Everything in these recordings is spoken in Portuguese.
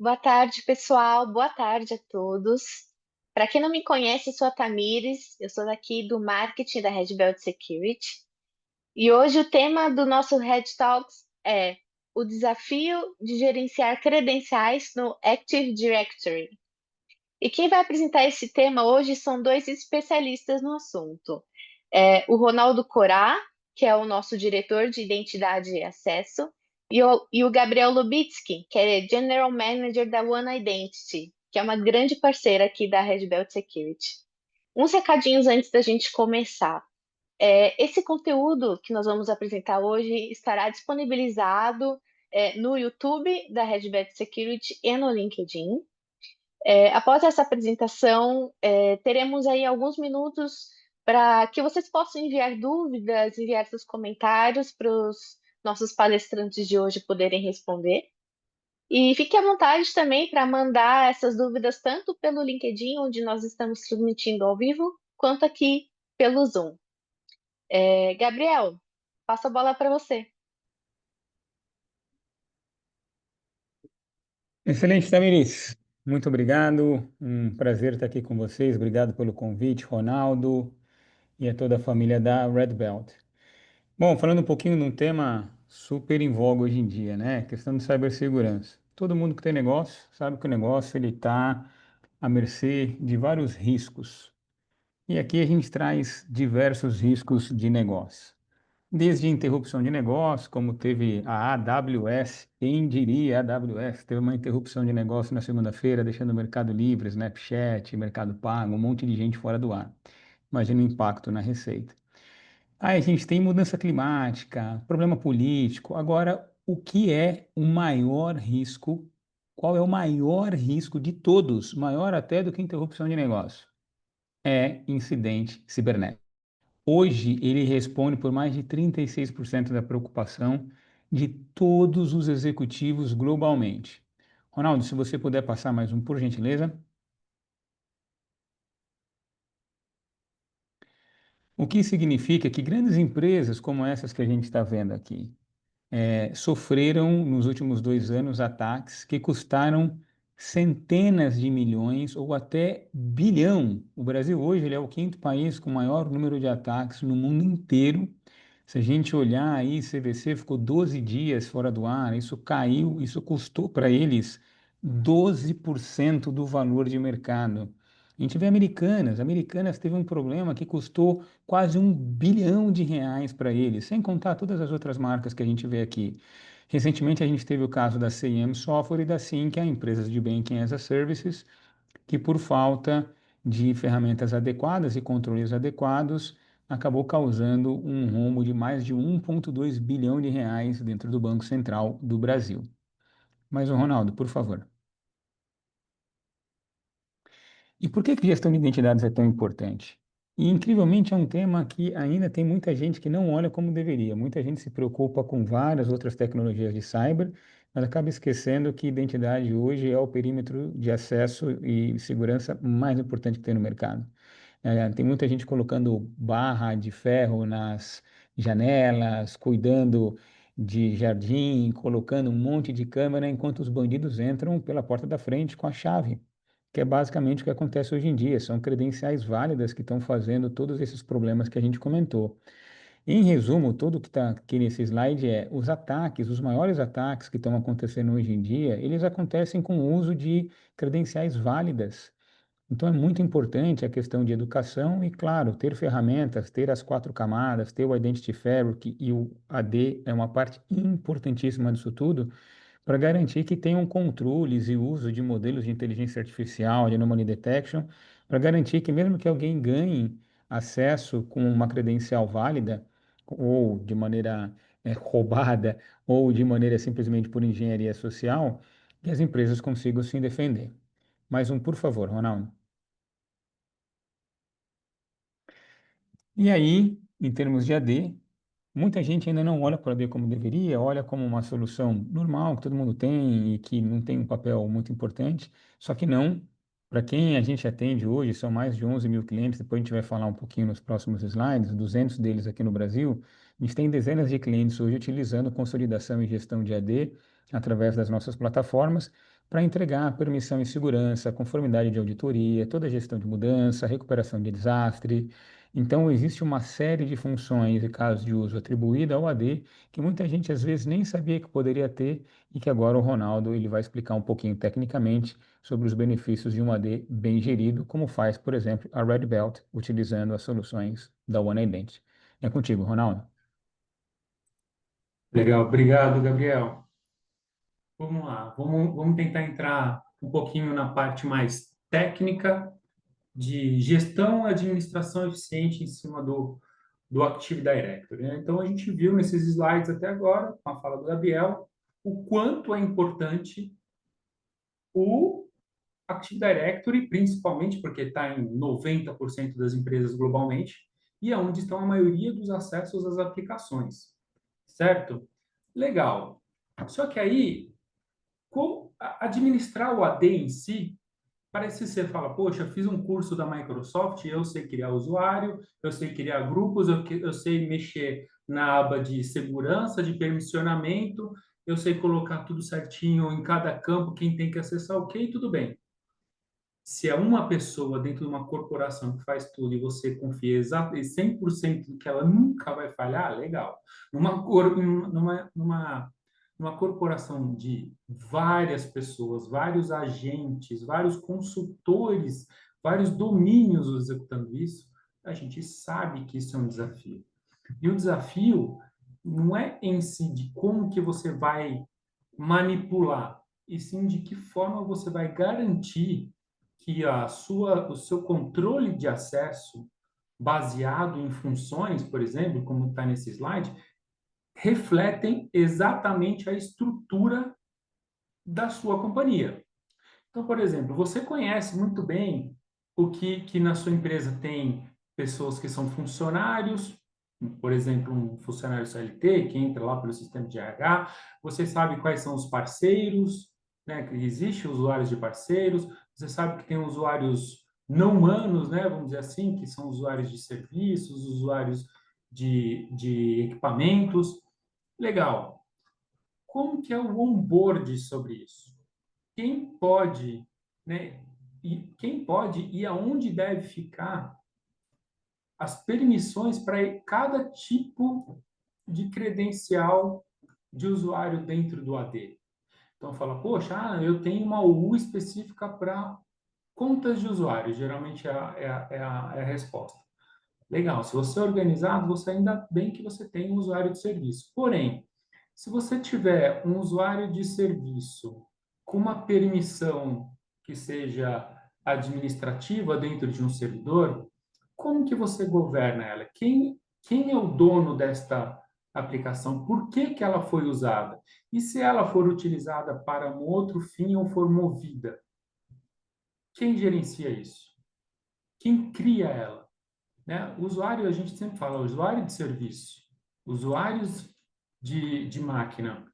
Boa tarde, pessoal. Boa tarde a todos. Para quem não me conhece, eu sou a Tamires, eu sou daqui do marketing da Red Belt Security. E hoje o tema do nosso Red Talks é o desafio de gerenciar credenciais no Active Directory. E quem vai apresentar esse tema hoje são dois especialistas no assunto. O Ronaldo Corá, que é o nosso diretor de identidade e acesso, e o Gabriel Lubitsky, que é General Manager da One Identity, que é uma grande parceira aqui da Red Belt Security. Uns recadinhos antes da gente começar. Esse conteúdo que nós vamos apresentar hoje estará disponibilizado no YouTube da Red Belt Security e no LinkedIn. Após essa apresentação, teremos aí alguns minutos para que vocês possam enviar dúvidas, enviar seus comentários para os nossos palestrantes de hoje poderem responder. E fique à vontade também para mandar essas dúvidas tanto pelo LinkedIn, onde nós estamos transmitindo ao vivo, quanto aqui pelo Zoom. Gabriel, passo a bola para você. Excelente, Tamiris. Muito obrigado. Um prazer estar aqui com vocês. Obrigado pelo convite, Ronaldo e a toda a família da Red Belt. Bom, falando um pouquinho de um tema super em voga hoje em dia, né? Questão de cibersegurança. Todo mundo que tem negócio sabe que o negócio ele está à mercê de vários riscos. E aqui a gente traz diversos riscos de negócio. Desde interrupção de negócio, como teve a AWS, quem diria a AWS, teve uma interrupção de negócio na segunda-feira, deixando o mercado livre, Snapchat, Mercado Pago, um monte de gente fora do ar. Imagina o impacto na receita. Aí a gente tem mudança climática, problema político. Agora, o que é o maior risco? Qual é o maior risco de todos, maior até do que interrupção de negócio? É incidente cibernético. Hoje, ele responde por mais de 36% da preocupação de todos os executivos globalmente. Ronaldo, se você puder passar mais um, por gentileza. O que significa que grandes empresas como essas que a gente está vendo aqui sofreram nos últimos 2 anos ataques que custaram centenas de milhões ou até bilhão. O Brasil hoje ele é o quinto país com maior número de ataques no mundo inteiro. Se a gente olhar aí, CVC ficou 12 dias fora do ar, isso caiu, isso custou para eles 12% do valor de mercado. A gente vê Americanas teve um problema que custou quase R$ 1 bilhão para eles, sem contar todas as outras marcas que a gente vê aqui. Recentemente a gente teve o caso da CIM Software e da SIM, que é empresas de Banking as a Services, que por falta de ferramentas adequadas e controles adequados, acabou causando um rombo de mais de R$ 1,2 bilhão dentro do Banco Central do Brasil. Mas, o Ronaldo, por favor. E por que que gestão de identidades é tão importante? E, incrivelmente, é um tema que ainda tem muita gente que não olha como deveria. Muita gente se preocupa com várias outras tecnologias de cyber, mas acaba esquecendo que identidade hoje é o perímetro de acesso e segurança mais importante que tem no mercado. Tem muita gente colocando barra de ferro nas janelas, cuidando de jardim, colocando um monte de câmera, enquanto os bandidos entram pela porta da frente com a chave, que é basicamente o que acontece hoje em dia. São credenciais válidas que estão fazendo todos esses problemas que a gente comentou. Em resumo, tudo que está aqui nesse slide é os ataques, os maiores ataques que estão acontecendo hoje em dia, eles acontecem com o uso de credenciais válidas. Então é muito importante a questão de educação e, claro, ter ferramentas, ter as 4 camadas, ter o Identity Fabric e o AD é uma parte importantíssima disso tudo para garantir que tenham controles e uso de modelos de inteligência artificial, de anomaly detection, para garantir que mesmo que alguém ganhe acesso com uma credencial válida ou de maneira roubada ou de maneira simplesmente por engenharia social, que as empresas consigam se defender. Mais um, por favor, Ronaldo. E aí, em termos de AD, muita gente ainda não olha para o AD como deveria, olha como uma solução normal, que todo mundo tem e que não tem um papel muito importante, só que não. Para quem a gente atende hoje, são mais de 11 mil clientes, depois a gente vai falar um pouquinho nos próximos slides, 200 deles aqui no Brasil, A gente tem dezenas de clientes hoje utilizando consolidação e gestão de AD através das nossas plataformas para entregar permissão e segurança, conformidade de auditoria, toda a gestão de mudança, recuperação de desastre. Então, existe uma série de funções e casos de uso atribuída ao AD que muita gente às vezes nem sabia que poderia ter e que agora o Ronaldo ele vai explicar um pouquinho tecnicamente sobre os benefícios de um AD bem gerido, como faz, por exemplo, a Red Belt, utilizando as soluções da One Identity. É contigo, Ronaldo. Legal, obrigado, Gabriel. Vamos lá, vamos tentar entrar um pouquinho na parte mais técnica de gestão e administração eficiente em cima do Active Directory, né? Então, a gente viu nesses slides até agora, com a fala do Gabriel, o quanto é importante o Active Directory, principalmente porque está em 90% das empresas globalmente, e é onde estão a maioria dos acessos às aplicações, certo? Legal. Só que aí, administrar o AD em si, parece que você fala, poxa, fiz um curso da Microsoft, eu sei criar usuário, eu sei criar grupos, eu sei mexer na aba de segurança, de permissionamento, eu sei colocar tudo certinho em cada campo, quem tem que acessar, ok, tudo bem. Se é uma pessoa dentro de uma corporação que faz tudo e você confia exato, 100% que ela nunca vai falhar, legal. Numa corporação de várias pessoas, vários agentes, vários consultores, vários domínios executando isso, a gente sabe que isso é um desafio. E o desafio não é em si de como que você vai manipular, e sim de que forma você vai garantir que o seu controle de acesso, baseado em funções, por exemplo, como está nesse slide, refletem exatamente a estrutura da sua companhia. Então, por exemplo, você conhece muito bem que na sua empresa tem pessoas que são funcionários, por exemplo, um funcionário CLT que entra lá pelo sistema de RH, você sabe quais são os parceiros, né, que existe usuários de parceiros, você sabe que tem usuários não humanos, né, vamos dizer assim, que são usuários de serviços, usuários de equipamentos. Legal. Como que é o onboard sobre isso? Quem pode, né, e aonde deve ficar as permissões para cada tipo de credencial de usuário dentro do AD. Então, fala, poxa, eu tenho uma UU específica para contas de usuário, geralmente é a resposta. Legal, se você é organizado, você ainda bem que você tem um usuário de serviço. Porém, se você tiver um usuário de serviço com uma permissão que seja administrativa dentro de um servidor, como que você governa ela? Quem é o dono desta aplicação? Por que que ela foi usada? E se ela for utilizada para um outro fim ou for movida? Quem gerencia isso? Quem cria ela? Né? O usuário, a gente sempre fala, usuário de serviço, usuários de máquina,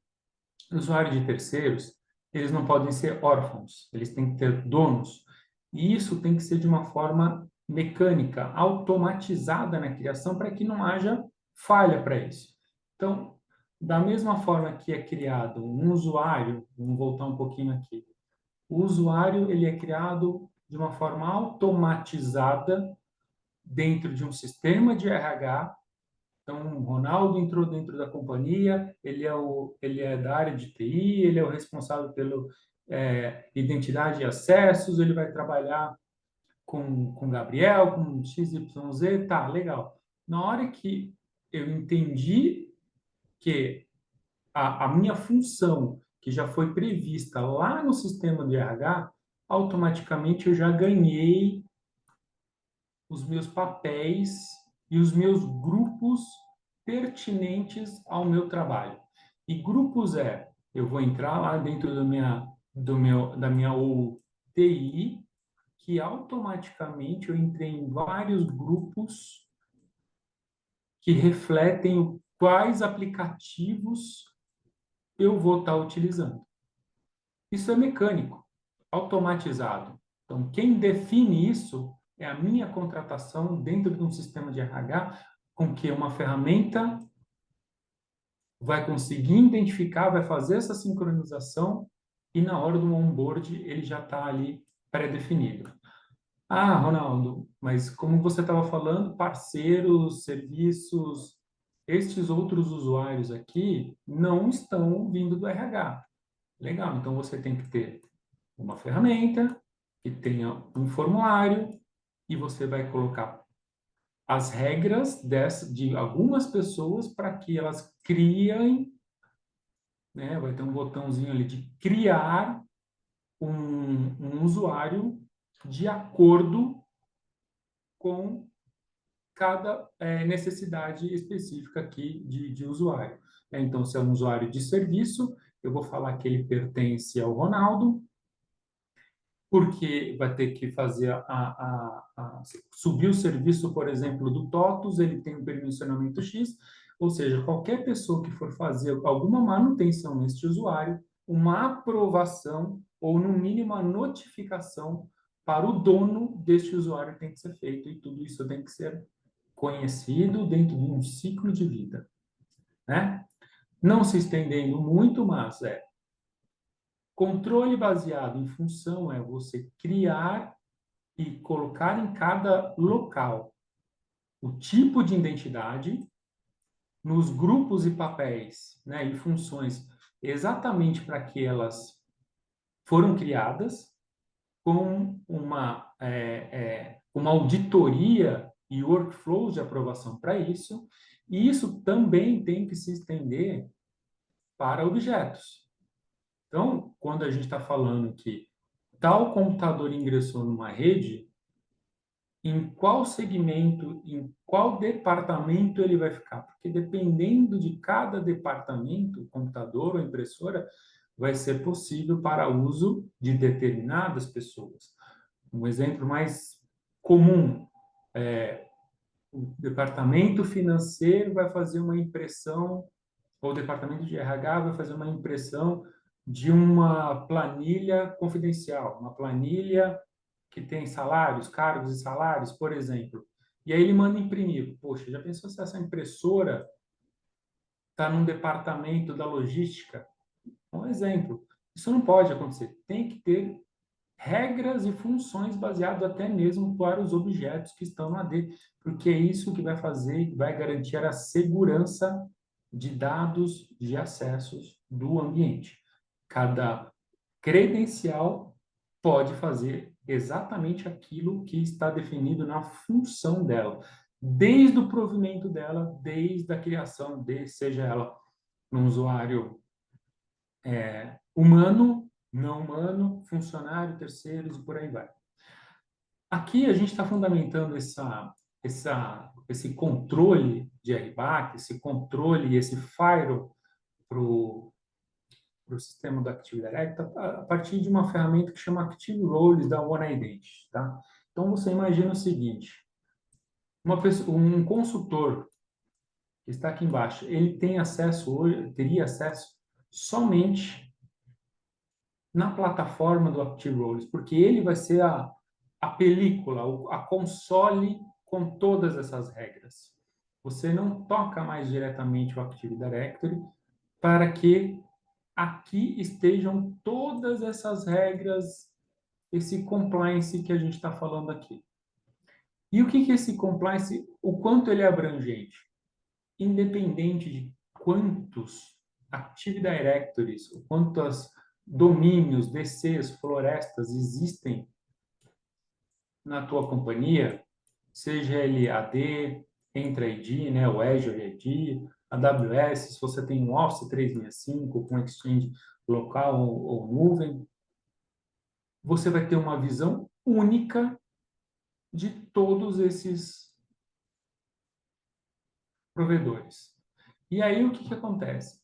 usuário de terceiros, eles não podem ser órfãos, eles têm que ter donos. E isso tem que ser de uma forma mecânica, automatizada na criação, para que não haja falha para isso. Então, da mesma forma que é criado um usuário, vamos voltar um pouquinho aqui, o usuário ele é criado de uma forma automatizada dentro de um sistema de RH. Então, o Ronaldo entrou dentro da companhia, ele é da área de TI, ele é o responsável pelo identidade e acessos, ele vai trabalhar com Gabriel, com XYZ, tá, legal. Na hora que eu entendi que a minha função, que já foi prevista lá no sistema de RH, automaticamente eu já ganhei os meus papéis e os meus grupos pertinentes ao meu trabalho. E grupos eu vou entrar lá dentro da minha UTI, que automaticamente eu entrei em vários grupos que refletem quais aplicativos eu vou estar utilizando. Isso é mecânico, automatizado. Então, quem define isso é a minha contratação dentro de um sistema de RH, com que uma ferramenta vai conseguir identificar, vai fazer essa sincronização e na hora do onboard ele já está ali pré-definido. Ah, Ronaldo, mas como você estava falando, parceiros, serviços, estes outros usuários aqui não estão vindo do RH. Legal, então você tem que ter uma ferramenta que tenha um formulário e você vai colocar as regras de algumas pessoas para que elas criem, né? Vai ter um botãozinho ali de criar um usuário de acordo com cada necessidade específica aqui de usuário. Então, se é um usuário de serviço, eu vou falar que ele pertence ao Ronaldo, porque vai ter que fazer subir o serviço, por exemplo, do TOTUS, ele tem um permissionamento X, ou seja, qualquer pessoa que for fazer alguma manutenção neste usuário, uma aprovação ou, no mínimo, a notificação para o dono deste usuário tem que ser feito, e tudo isso tem que ser conhecido dentro de um ciclo de vida, né? Não se estendendo muito, mas controle baseado em função é você criar e colocar em cada local o tipo de identidade, nos grupos e papéis, né, e funções, exatamente para que elas foram criadas, com uma auditoria e workflows de aprovação para isso, e isso também tem que se estender para objetos. Então, quando a gente está falando que tal computador ingressou numa rede, em qual segmento, em qual departamento ele vai ficar? Porque dependendo de cada departamento, computador ou impressora, vai ser possível para uso de determinadas pessoas. Um exemplo mais comum é o departamento financeiro vai fazer uma impressão, ou o departamento de RH vai fazer uma impressão de uma planilha confidencial, uma planilha que tem salários, cargos e salários, por exemplo. E aí ele manda imprimir. Poxa, já pensou se essa impressora está num departamento da logística? Um exemplo. Isso não pode acontecer. Tem que ter regras e funções baseadas até mesmo para os objetos que estão no AD, porque é isso que vai fazer, vai garantir a segurança de dados de acessos do ambiente. Cada credencial pode fazer exatamente aquilo que está definido na função dela, desde o provimento dela, desde a criação seja ela um usuário humano, não humano, funcionário, terceiros e por aí vai. Aqui a gente está fundamentando esse controle de RBAC, esse controle, esse firewall para o sistema do Active Directory a partir de uma ferramenta que chama Active Roles da OneIdentity, tá? Então você imagina o seguinte: um consultor que está aqui embaixo, ele tem acesso hoje, teria acesso somente na plataforma do Active Roles, porque ele vai ser a película, a console com todas essas regras. Você não toca mais diretamente o Active Directory para que aqui estejam todas essas regras, esse compliance que a gente está falando aqui. E o que é esse compliance, o quanto ele é abrangente? Independente de quantos Active Directories, quantos domínios, DCs, florestas existem na tua companhia, seja ele AD, Entra ID, né, o Azure ID, AWS, se você tem um Office 365 com Exchange local ou nuvem, você vai ter uma visão única de todos esses provedores. E aí o que acontece?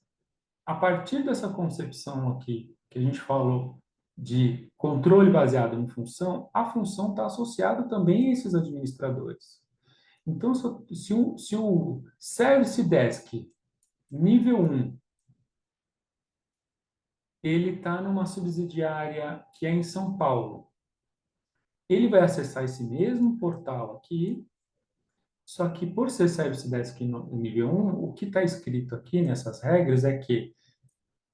A partir dessa concepção aqui, que a gente falou de controle baseado em função, a função está associada também a esses administradores. Então, se o Service Desk nível 1 ele está numa subsidiária que é em São Paulo, ele vai acessar esse mesmo portal aqui Só que por ser Service Desk no nível 1, o que está escrito aqui nessas regras é que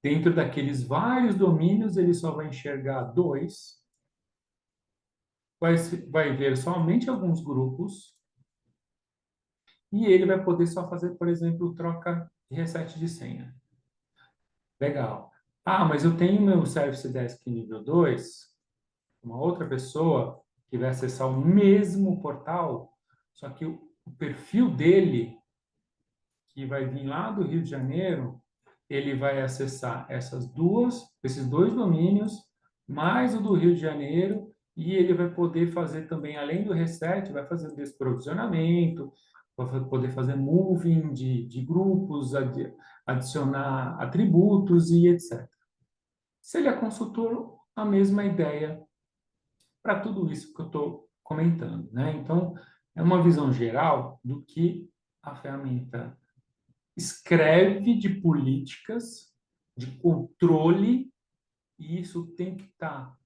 dentro daqueles vários domínios, ele só vai enxergar dois, vai ver somente alguns grupos, e ele vai poder só fazer, por exemplo, troca e reset de senha. Legal. Ah, mas eu tenho meu Service Desk nível 2, uma outra pessoa que vai acessar o mesmo portal, só que o perfil dele, que vai vir lá do Rio de Janeiro, ele vai acessar esses dois domínios, mais o do Rio de Janeiro, e ele vai poder fazer também, além do reset, vai fazer o desprovisionamento, vai poder fazer moving de grupos, adicionar atributos e etc. Se ele é consultor, a mesma ideia para tudo isso que eu estou comentando, né? Então, é uma visão geral do que a ferramenta escreve de políticas de controle, e isso tem que estar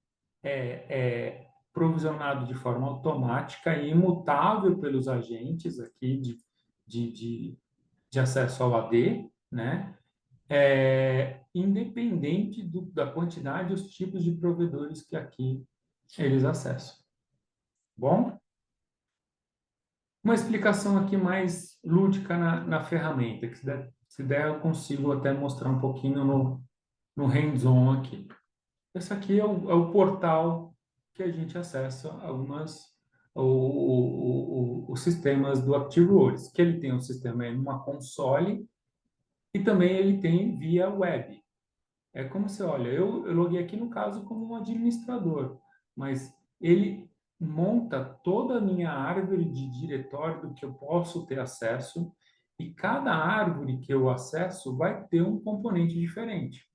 provisionado de forma automática e imutável pelos agentes aqui de, de, de acesso ao AD, né? Independente da quantidade e os tipos de provedores que aqui eles acessam. Bom? Uma explicação aqui mais lúdica na ferramenta, que se der eu consigo até mostrar um pouquinho no hands-on aqui. Esse aqui é o portal que a gente acessa os sistemas do ActiveWords, que ele tem um sistema em uma console e também ele tem via web. É como se, olha, eu loguei aqui no caso como um administrador, mas ele monta toda a minha árvore de diretório do que eu posso ter acesso, e cada árvore que eu acesso vai ter um componente diferente.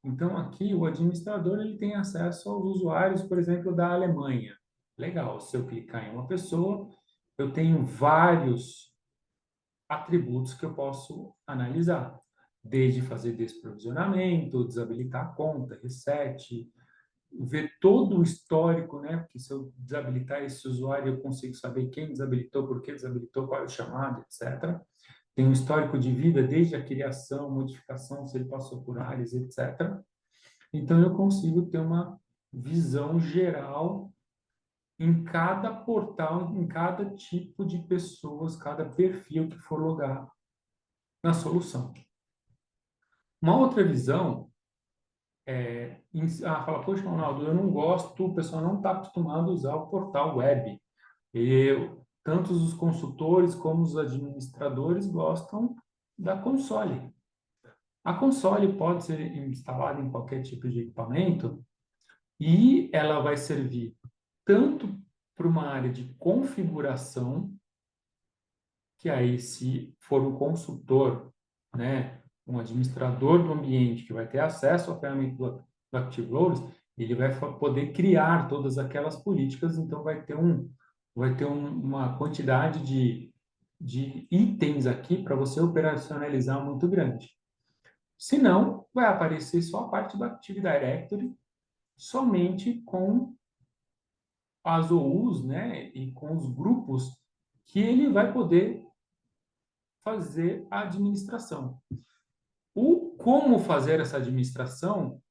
Então, aqui, o administrador ele tem acesso aos usuários, por exemplo, da Alemanha. Legal, se eu clicar em uma pessoa, eu tenho vários atributos que eu posso analisar, desde fazer desprovisionamento, desabilitar a conta, reset, ver todo o histórico, né? Porque se eu desabilitar esse usuário, eu consigo saber quem desabilitou, por que desabilitou, qual é o chamado, etc. Tem um histórico de vida desde a criação, modificação, se ele passou por áreas, etc. Então, eu consigo ter uma visão geral em cada portal, em cada tipo de pessoas, cada perfil que for logar na solução. Uma outra visão fala, poxa, Ronaldo, eu não gosto, o pessoal não está acostumado a usar o portal web. Tanto os consultores como os administradores gostam da console. A console pode ser instalada em qualquer tipo de equipamento e ela vai servir tanto para uma área de configuração, que aí, se for o consultor, né, um administrador do ambiente que vai ter acesso à ferramenta do Active Roles, ele vai poder criar todas aquelas políticas, então vai ter uma quantidade de itens aqui para você operacionalizar muito grande. Se não, vai aparecer só a parte do Active Directory, somente com as OUs, né, e com os grupos que ele vai poder fazer a administração. O como fazer essa administração,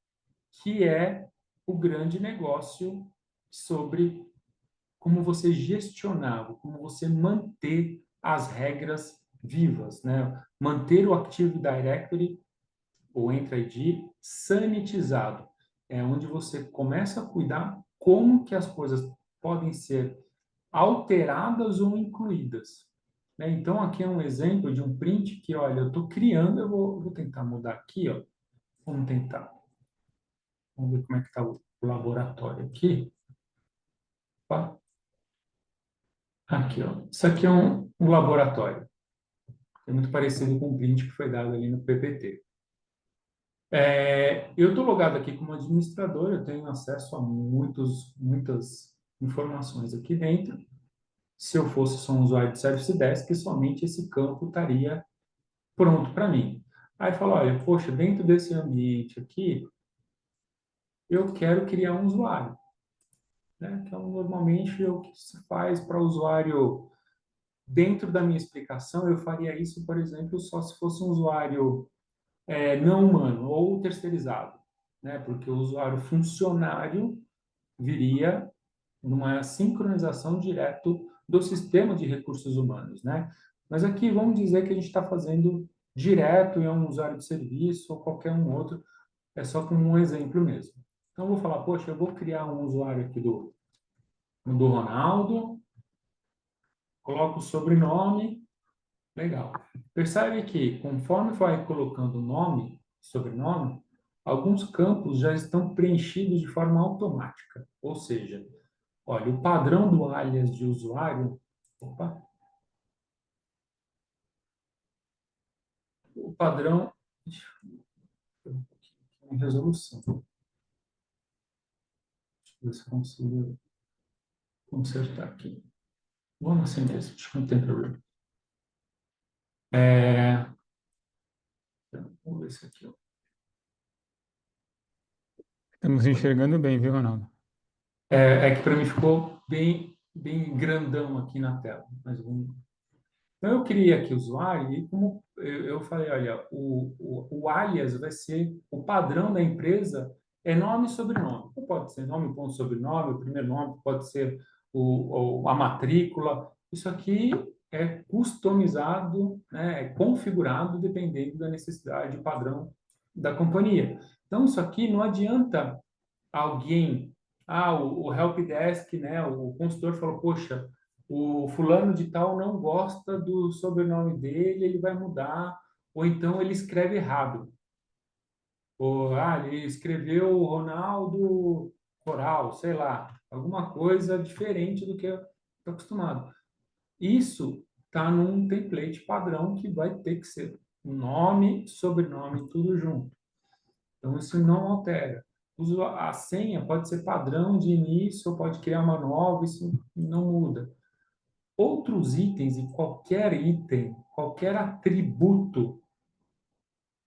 que é o grande negócio sobre como você gestionar, como você manter as regras vivas, né? Manter o Active Directory, ou Entra-ID, sanitizado. É onde você começa a cuidar como que as coisas podem ser alteradas ou incluídas. Né? Então, aqui é um exemplo de um print que, olha, eu estou criando, eu vou tentar mudar aqui, ó. Vamos tentar. Vamos ver como é que está o laboratório aqui. Opa. Aqui, ó. Isso aqui é um laboratório. É muito parecido com o print que foi dado ali no PPT. Eu estou logado aqui como administrador, eu tenho acesso a muitas informações aqui dentro. Se eu fosse só um usuário de Service Desk, somente esse campo estaria pronto para mim. Aí fala, olha, poxa, dentro desse ambiente aqui, eu quero criar um usuário. Né? Então, normalmente, é o que se faz para usuário dentro da minha explicação, eu faria isso, por exemplo, só se fosse um usuário não humano ou terceirizado, né? Porque o usuário funcionário viria numa sincronização direto do sistema de recursos humanos, né? Mas aqui vamos dizer que a gente está fazendo direto em um usuário de serviço ou qualquer um outro, é só como um exemplo mesmo. Então, eu vou falar, poxa, eu vou criar um usuário aqui do Ronaldo, coloco o sobrenome, legal. Percebe que, conforme vai colocando nome, sobrenome, alguns campos já estão preenchidos de forma automática. Ou seja, olha, o padrão do alias de usuário, opa, o padrão, deixa eu ver aqui, em resolução. Deixa eu ver se eu consigo consertar aqui. Vamos assim mesmo, acho que não tem problema. Vamos ver isso aqui, ó. Estamos enxergando bem, viu, Ronaldo? É que para mim ficou bem grandão aqui na tela. Mas então, eu criei aqui o usuário e como eu falei, olha, o alias vai ser o padrão da empresa, é nome e sobrenome. Ou pode ser nome, ponto, sobrenome, o primeiro nome, pode ser a matrícula. Isso aqui é customizado, né, é configurado dependendo da necessidade padrão da companhia. Então, isso aqui não adianta alguém, o help desk, né, o consultor falou, poxa, o fulano de tal não gosta do sobrenome dele, ele vai mudar, ou então ele escreve errado. Ou, ele escreveu Ronaldo Coral, sei lá, alguma coisa diferente do que eu estou acostumado. Isso está num template padrão que vai ter que ser nome, sobrenome, tudo junto. Então, isso não altera. A senha pode ser padrão de início, ou pode criar uma nova, isso não muda. Outros itens e qualquer item, qualquer atributo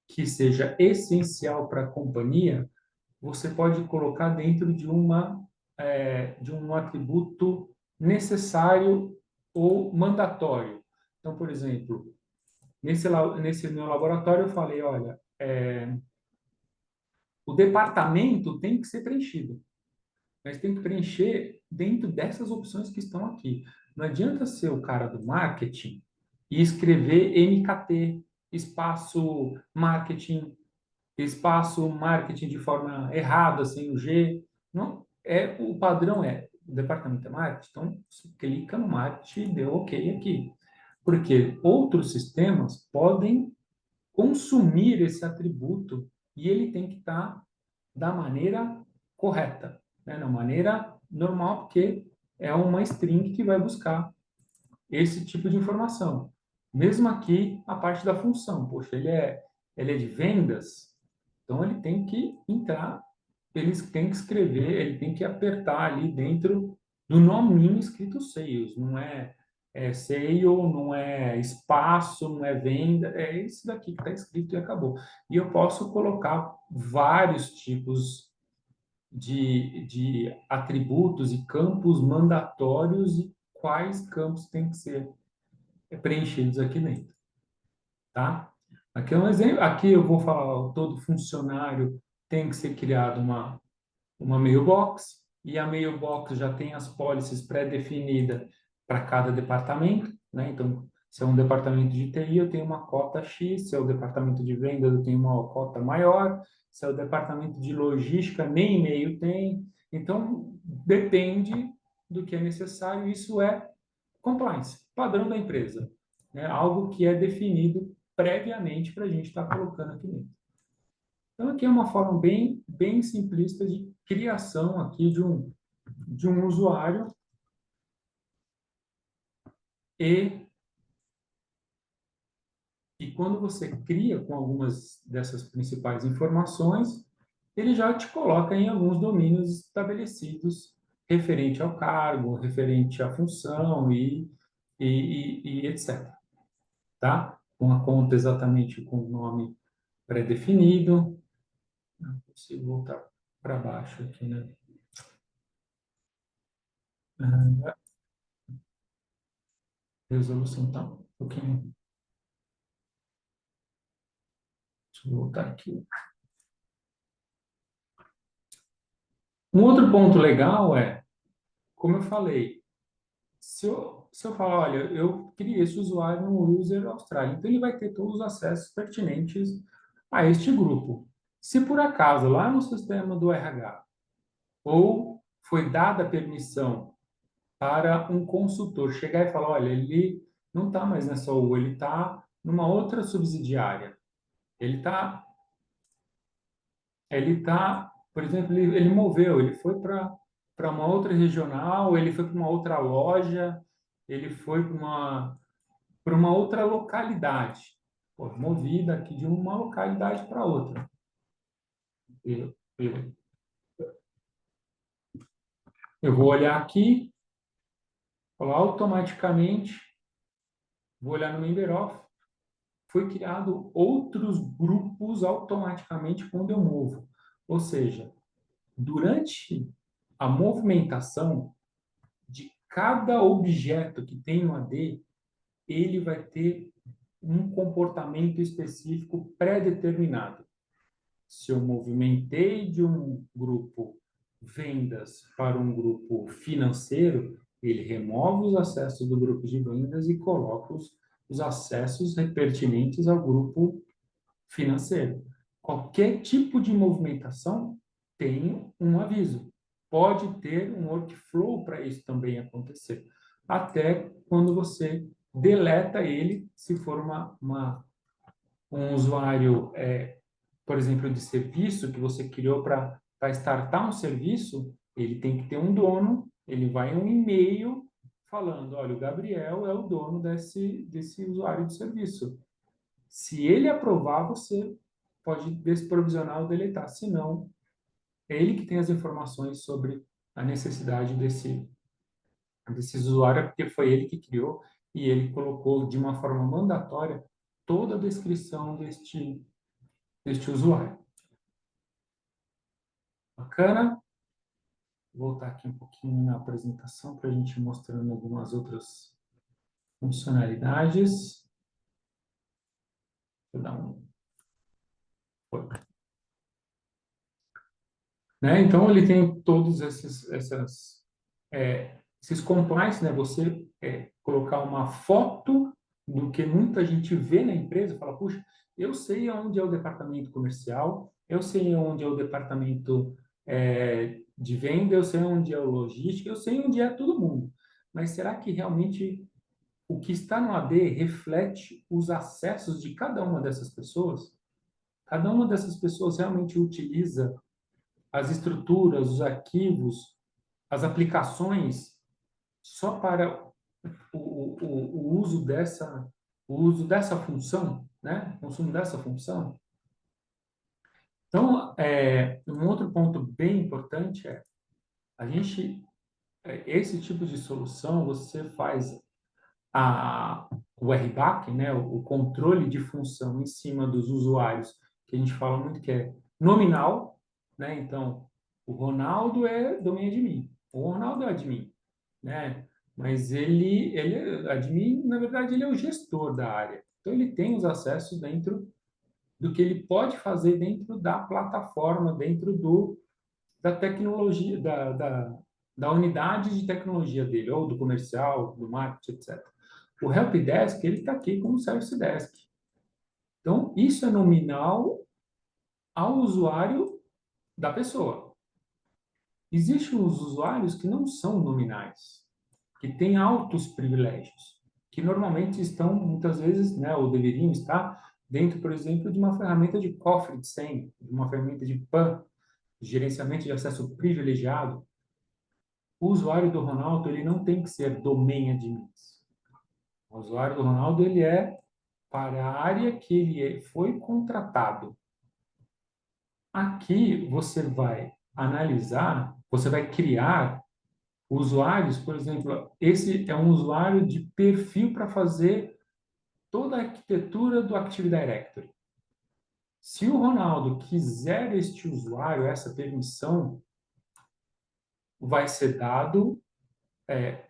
que seja essencial para a companhia, você pode colocar dentro de um atributo necessário ou mandatório. Então, por exemplo, nesse meu laboratório eu falei, olha, o departamento tem que ser preenchido, mas tem que preencher dentro dessas opções que estão aqui. Não adianta ser o cara do marketing e escrever MKT, espaço marketing de forma errada, sem o G. Não, o padrão o departamento é marketing, então você clica no marketing e deu OK aqui. Porque outros sistemas podem consumir esse atributo e ele tem que estar da maneira correta, né? Da maneira normal, porque é uma string que vai buscar esse tipo de informação. Mesmo aqui, a parte da função. Poxa, ele é de vendas, então ele tem que entrar, ele tem que escrever, ele tem que apertar ali dentro do nominho escrito sales. Não é sale, não é espaço, não é venda, é esse daqui que está escrito e acabou. E eu posso colocar vários tipos de atributos e campos mandatórios e quais campos têm que ser preenchidos aqui dentro, tá? Aqui é um exemplo, aqui eu vou falar, ó, todo funcionário tem que ser criado uma mailbox, e a mailbox já tem as policies pré-definidas para cada departamento, né? Então, se é um departamento de TI, eu tenho uma cota X, se é o departamento de vendas, eu tenho uma cota maior, se é o departamento de logística, nem e-mail tem. Então, depende do que é necessário, isso é compliance, padrão da empresa, né? Algo que é definido previamente para a gente estar colocando aqui dentro. Então, aqui é uma forma bem simplista de criação aqui de um usuário e, e quando você cria com algumas dessas principais informações, ele já te coloca em alguns domínios estabelecidos referente ao cargo, referente à função e etc. Tá? Com a conta exatamente com o nome pré-definido. Não consigo voltar para baixo aqui, né? resolução tá um pouquinho. Deixa eu voltar aqui. Um outro ponto legal é, como eu falei, se eu falar, olha, eu criei esse usuário no user Austrália, então ele vai ter todos os acessos pertinentes a este grupo. Se por acaso lá no sistema do RH ou foi dada permissão para um consultor chegar e falar, olha, ele não está mais nessa U, ele está numa outra subsidiária. Ele tá, por exemplo, ele moveu, ele foi para uma outra regional, ele foi para uma outra loja, ele foi para uma outra localidade. Pô, movida aqui de uma localidade para outra. Eu, eu vou olhar aqui, falar automaticamente, vou olhar no Member Off, foi criado outros grupos automaticamente quando eu movo. Ou seja, durante a movimentação de cada objeto que tem no AD, ele vai ter um comportamento específico pré-determinado. Se eu movimentei de um grupo vendas para um grupo financeiro, ele remove os acessos do grupo de vendas e coloca os acessos pertinentes ao grupo financeiro. Qualquer tipo de movimentação tem um aviso. Pode ter um workflow para isso também acontecer. Até quando você deleta ele, se for um usuário, por exemplo, de serviço que você criou para startar um serviço, ele tem que ter um dono, ele vai um e-mail falando, olha, o Gabriel é o dono desse usuário de serviço. Se ele aprovar, você pode desprovisionar ou deletar. Se não, é ele que tem as informações sobre a necessidade desse usuário, porque foi ele que criou e ele colocou de uma forma mandatória toda a descrição deste usuário. Bacana? Vou voltar aqui um pouquinho na apresentação para a gente ir mostrando algumas outras funcionalidades. Vou dar um... Né? Então, ele tem todos esses compliance, né? Você colocar uma foto do que muita gente vê na empresa, fala, puxa, eu sei onde é o departamento comercial, eu sei onde é o departamento de venda, eu sei onde é o logística, eu sei onde é todo mundo. Mas será que realmente o que está no AD reflete os acessos de cada uma dessas pessoas? Cada uma dessas pessoas realmente utiliza as estruturas, os arquivos, as aplicações só para o uso dessa função, né? O consumo dessa função. Então, um outro ponto bem importante é esse tipo de solução você faz o RBAC, né? O controle de função em cima dos usuários, que a gente fala muito que é nominal, né? Então, o Ronaldo é domínio admin, o Ronaldo é admin, né? Mas admin, na verdade, ele é o gestor da área. Então, ele tem os acessos dentro do que ele pode fazer dentro da plataforma, dentro da tecnologia, da unidade de tecnologia dele, ou do comercial, do marketing, etc. O helpdesk, ele está aqui como service desk. Então, isso é nominal ao usuário da pessoa. Existem os usuários que não são nominais, que têm altos privilégios, que normalmente estão, muitas vezes, né, ou deveriam estar, dentro, por exemplo, de uma ferramenta de cofre de senha, de uma ferramenta de PAN, de gerenciamento de acesso privilegiado. O usuário do Ronaldo, ele não tem que ser domain admins. O usuário do Ronaldo, ele é para a área que ele foi contratado. Aqui você vai analisar, você vai criar usuários, por exemplo, esse é um usuário de perfil para fazer toda a arquitetura do Active Directory. Se o Ronaldo quiser este usuário, essa permissão, vai ser dado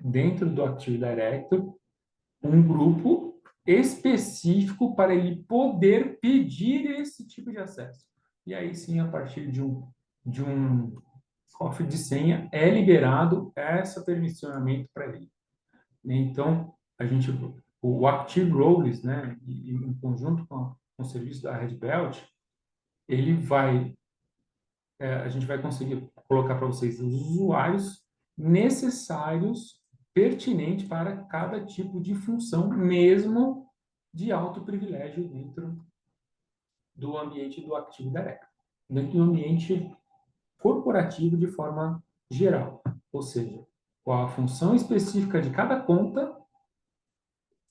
dentro do Active Directory um grupo específico para ele poder pedir esse tipo de acesso. E aí sim, a partir de um cofre de senha, é liberado esse permissionamento para ele. Então, o Active Roles, né, em conjunto com o serviço da Red Belt, ele vai, a gente vai conseguir colocar para vocês os usuários necessários, pertinentes para cada tipo de função, mesmo de alto privilégio dentro do ambiente do Active Directory, dentro do ambiente corporativo de forma geral. Ou seja, qual a função específica de cada conta,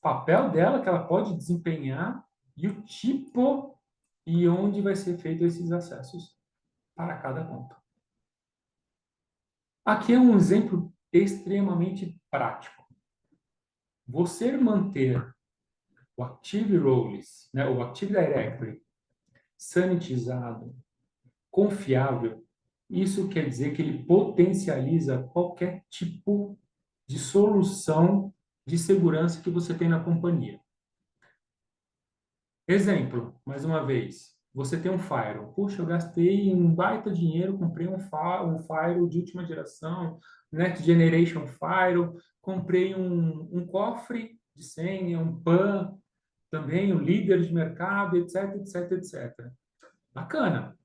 papel dela que ela pode desempenhar e o tipo e onde vai ser feito esses acessos para cada conta. Aqui é um exemplo extremamente prático. Você manter o Active Roles, né, o Active Directory, sanitizado, confiável, isso quer dizer que ele potencializa qualquer tipo de solução de segurança que você tem na companhia. Exemplo, mais uma vez, você tem um firewall. Puxa, eu gastei um baita dinheiro, comprei um firewall de última geração, Next Generation Firewall, comprei um cofre de senha, um PAN, também um líder de mercado, etc, etc, etc. Bacana.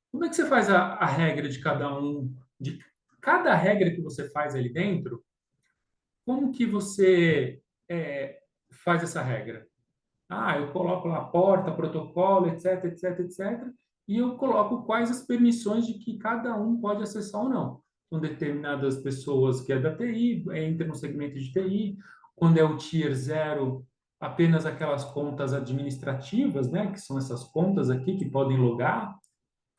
Como é que você faz a regra de cada um, de cada regra que você faz ali dentro? Como que você faz essa regra? Ah, eu coloco lá porta, protocolo, etc, etc, etc, e eu coloco quais as permissões de que cada um pode acessar ou não. Com determinadas pessoas que é da TI, entra no segmento de TI, quando é o Tier 0, apenas aquelas contas administrativas, né, que são essas contas aqui que podem logar,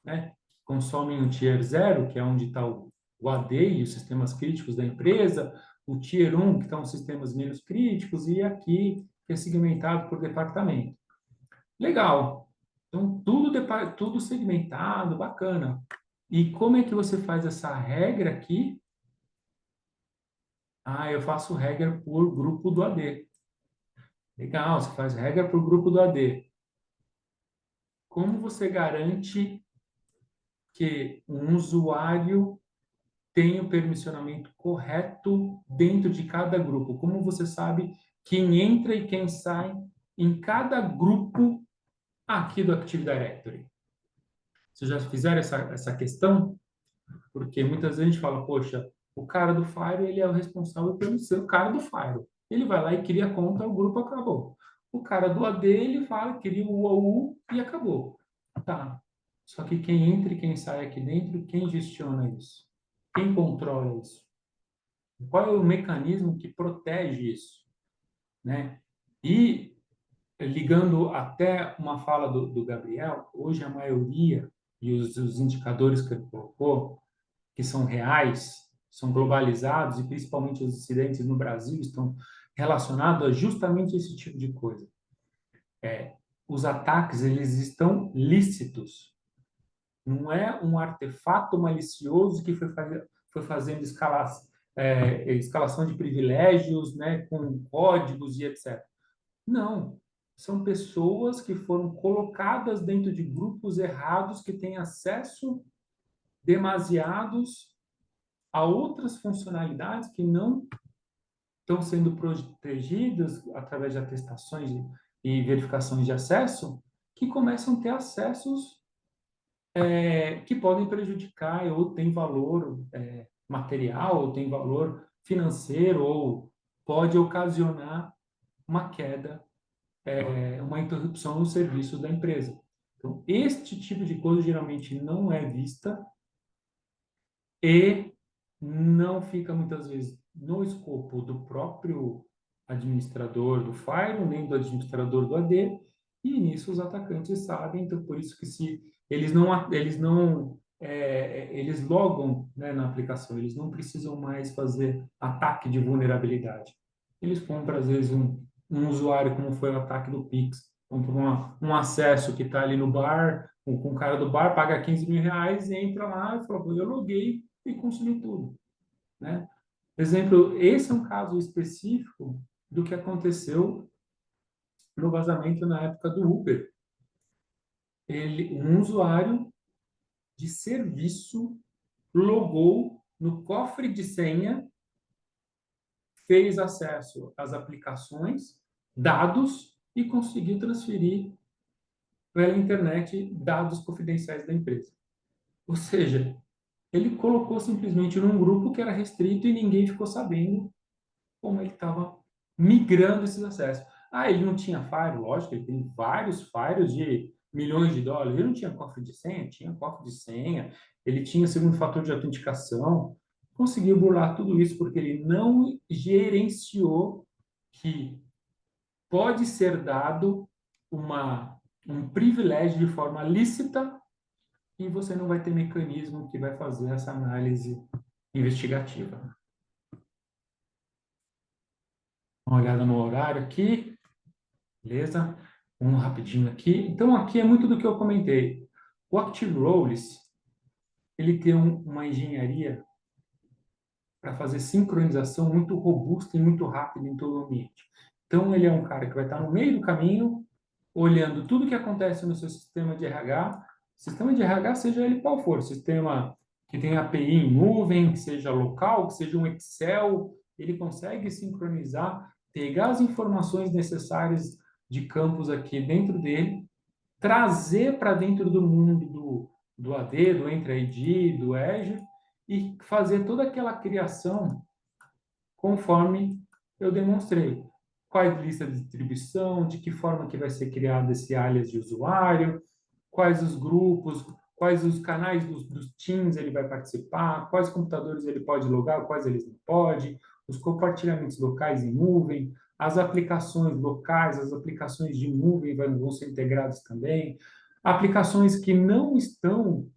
né, que consomem o Tier 0, que é onde está o AD e os sistemas críticos da empresa, o Tier 1, que estão os sistemas menos críticos, e aqui, que é segmentado por departamento. Legal. Então, tudo segmentado, bacana. E como é que você faz essa regra aqui? Ah, eu faço regra por grupo do AD. Legal, você faz regra por grupo do AD. Como você garante que um usuário tem o permissionamento correto dentro de cada grupo? Como você sabe quem entra e quem sai em cada grupo aqui do Active Directory? Vocês já fizeram essa questão? Porque muitas vezes a gente fala, poxa, o cara do Fire, ele é o responsável pelo ser o cara do Fire. Ele vai lá e cria a conta, o grupo acabou. O cara do AD, ele fala, cria o UAU e acabou. Tá. Só que quem entra e quem sai aqui dentro, quem gestiona isso? Quem controla isso? Qual é o mecanismo que protege isso? Né? E, ligando até uma fala do Gabriel, hoje a maioria, e os indicadores que ele colocou, que são reais, são globalizados, e principalmente os incidentes no Brasil estão relacionados a justamente esse tipo de coisa. Os ataques, eles estão lícitos. Não é um artefato malicioso que foi fazendo escalação de privilégios, né, com códigos e etc. Não. São pessoas que foram colocadas dentro de grupos errados que têm acesso demasiados a outras funcionalidades que não estão sendo protegidas através de atestações e verificações de acesso, que começam a ter acessos que podem prejudicar ou tem valor material, ou tem valor financeiro, ou pode ocasionar uma queda, uma interrupção nos serviços da empresa. Então, este tipo de coisa geralmente não é vista e não fica muitas vezes no escopo do próprio administrador do Firewall, nem do administrador do AD, e nisso os atacantes sabem, então por isso que se eles logam, né, na aplicação, eles não precisam mais fazer ataque de vulnerabilidade. Eles compram, às vezes, um usuário, como foi o ataque do Pix, compra um acesso que está ali no bar, com o cara do bar, paga 15 mil reais, entra lá e fala, eu loguei e consumi tudo, né? Exemplo, esse é um caso específico do que aconteceu no vazamento na época do Uber. Um usuário de serviço logou no cofre de senha, fez acesso às aplicações, dados e conseguiu transferir pela internet dados confidenciais da empresa. Ou seja, ele colocou simplesmente num grupo que era restrito e ninguém ficou sabendo como ele estava migrando esses acessos. Ah, ele não tinha firewall, lógico, ele tem vários firewalls de milhões de dólares. Ele não tinha cofre de senha? Tinha cofre de senha. Ele tinha segundo fator de autenticação. Conseguiu burlar tudo isso porque ele não gerenciou que pode ser dado um privilégio de forma lícita e você não vai ter mecanismo que vai fazer essa análise investigativa. Uma olhada no horário aqui, beleza? Vamos rapidinho aqui. Então, aqui é muito do que eu comentei. O Active Roles, ele tem uma engenharia para fazer sincronização muito robusta e muito rápida em todo o ambiente. Então, ele é um cara que vai estar no meio do caminho, olhando tudo que acontece no seu sistema de RH. Sistema de RH, seja ele qual for, sistema que tem API em nuvem, que seja local, que seja um Excel, ele consegue sincronizar, pegar as informações necessárias de campos aqui dentro dele, trazer para dentro do mundo do AD, do Entra ID, do Azure, e fazer toda aquela criação conforme eu demonstrei. Quais listas de distribuição, de que forma que vai ser criado esse alias de usuário, quais os grupos, quais os canais dos Teams ele vai participar, quais computadores ele pode logar, quais eles não pode, os compartilhamentos locais em nuvem, as aplicações locais, as aplicações de nuvem vão ser integradas também, aplicações que não estão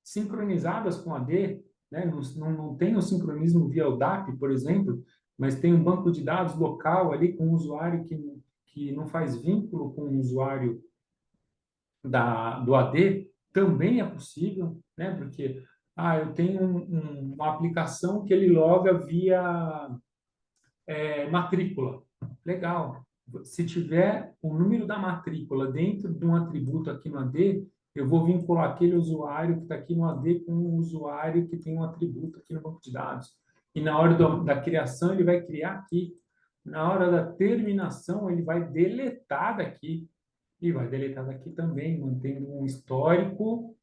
sincronizadas com a AD, né? Não tem o sincronismo via ODAP, por exemplo, mas tem um banco de dados local ali com um usuário que não faz vínculo com o usuário do AD, também é possível, né? Porque eu tenho uma aplicação que ele loga via matrícula. Legal. Se tiver o número da matrícula dentro de um atributo aqui no AD, eu vou vincular aquele usuário que está aqui no AD com um usuário que tem um atributo aqui no banco de dados. E na hora da criação, ele vai criar aqui. Na hora da terminação, ele vai deletar daqui. E vai deletar daqui também, mantendo um histórico,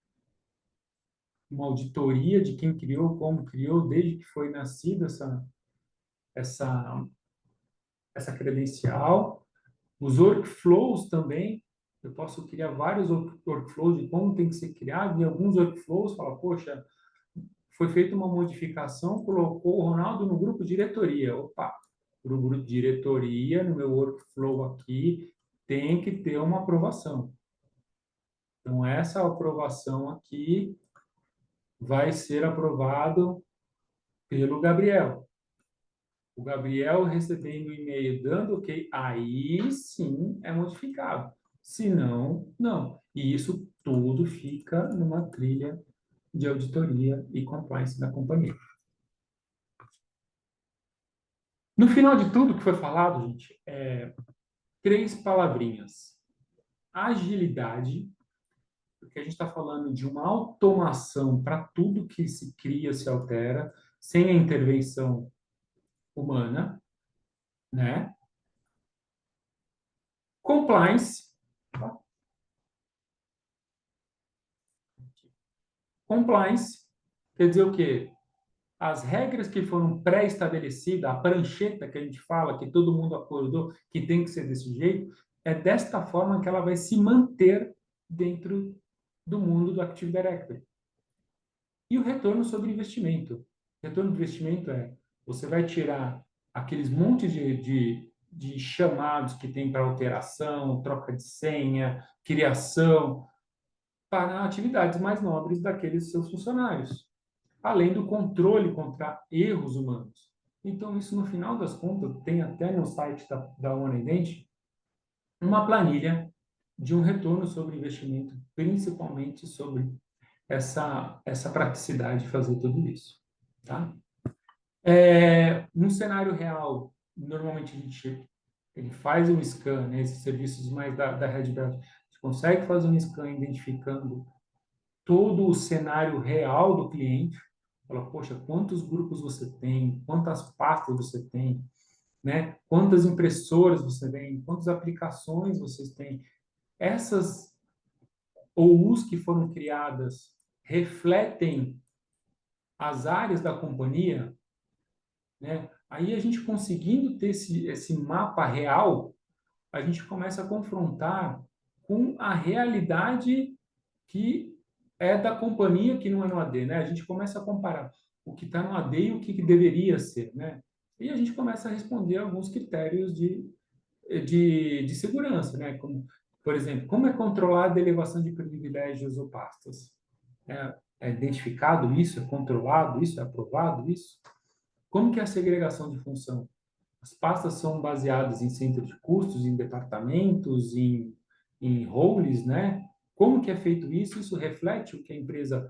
uma auditoria de quem criou, como criou, desde que foi nascida essa credencial. Os workflows também, eu posso criar vários workflows de como tem que ser criado, e alguns workflows fala, poxa, foi feita uma modificação, colocou o Ronaldo no grupo diretoria. Opa, para o grupo diretoria, no meu workflow aqui, tem que ter uma aprovação. Então, essa aprovação aqui vai ser aprovado pelo Gabriel. O Gabriel recebendo o e-mail dando ok, aí sim é modificado. Se não, não. E isso tudo fica numa trilha de auditoria e compliance da companhia. No final de tudo que foi falado, gente, três palavrinhas. Agilidade, porque a gente está falando de uma automação para tudo que se cria, se altera, sem a intervenção humana, né? Compliance. Compliance quer dizer o quê? As regras que foram pré-estabelecidas, a prancheta que a gente fala, que todo mundo acordou, que tem que ser desse jeito, é desta forma que ela vai se manter dentro do mundo do Active Directory. E o retorno sobre investimento. O retorno do investimento você vai tirar aqueles montes de chamados que tem para alteração, troca de senha, criação, para atividades mais nobres daqueles seus funcionários, além do controle contra erros humanos. Então, isso, no final das contas, tem até no site da OneIdent uma planilha de um retorno sobre investimento, principalmente sobre essa praticidade de fazer tudo isso. Tá? No cenário real normalmente ele faz um scan, né, esses serviços mais da Red Belt, a gente consegue fazer um scan identificando todo o cenário real do cliente, fala, poxa, quantos grupos você tem, quantas pastas você tem, né? Quantas impressoras você tem, quantas aplicações vocês têm. Essas OUs que foram criadas refletem as áreas da companhia, né? Aí a gente conseguindo ter esse mapa real, a gente começa a confrontar com a realidade que é da companhia que não é no AD, né? A gente começa a comparar o que está no AD e o que deveria ser, né? E a gente começa a responder alguns critérios de segurança, né? Como, por exemplo, como é controlada a elevação de privilégios ou pastas? É identificado isso? É controlado isso? É aprovado isso? Como que é a segregação de função? As pastas são baseadas em centro de custos, em departamentos, em roles, né? Como que é feito isso? Isso reflete o que a empresa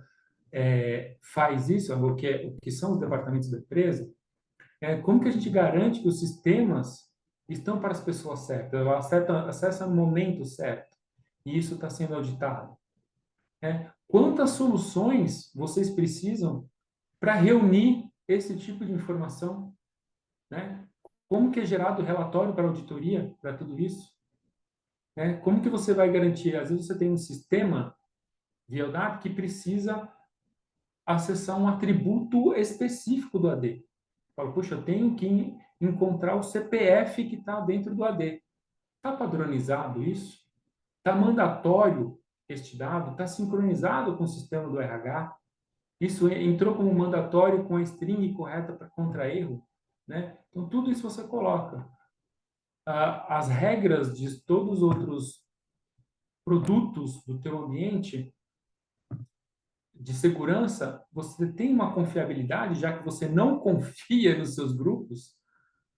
faz isso, o que são os departamentos da empresa? Como que a gente garante que os sistemas estão para as pessoas certas, elas acessam no momento certo, e isso está sendo auditado? Quantas soluções vocês precisam para reunir esse tipo de informação, né? Como que é gerado o relatório para auditoria para tudo isso? Como que você vai garantir? Às vezes você tem um sistema de LDAP que precisa acessar um atributo específico do AD. Fala, puxa, eu tenho que encontrar o CPF que está dentro do AD. Está padronizado isso? Está mandatório este dado? Está sincronizado com o sistema do RH? Isso entrou como mandatório com a string correta para contra-erro? Né? Então, tudo isso você coloca. As regras de todos os outros produtos do teu ambiente de segurança, você tem uma confiabilidade, já que você não confia nos seus grupos,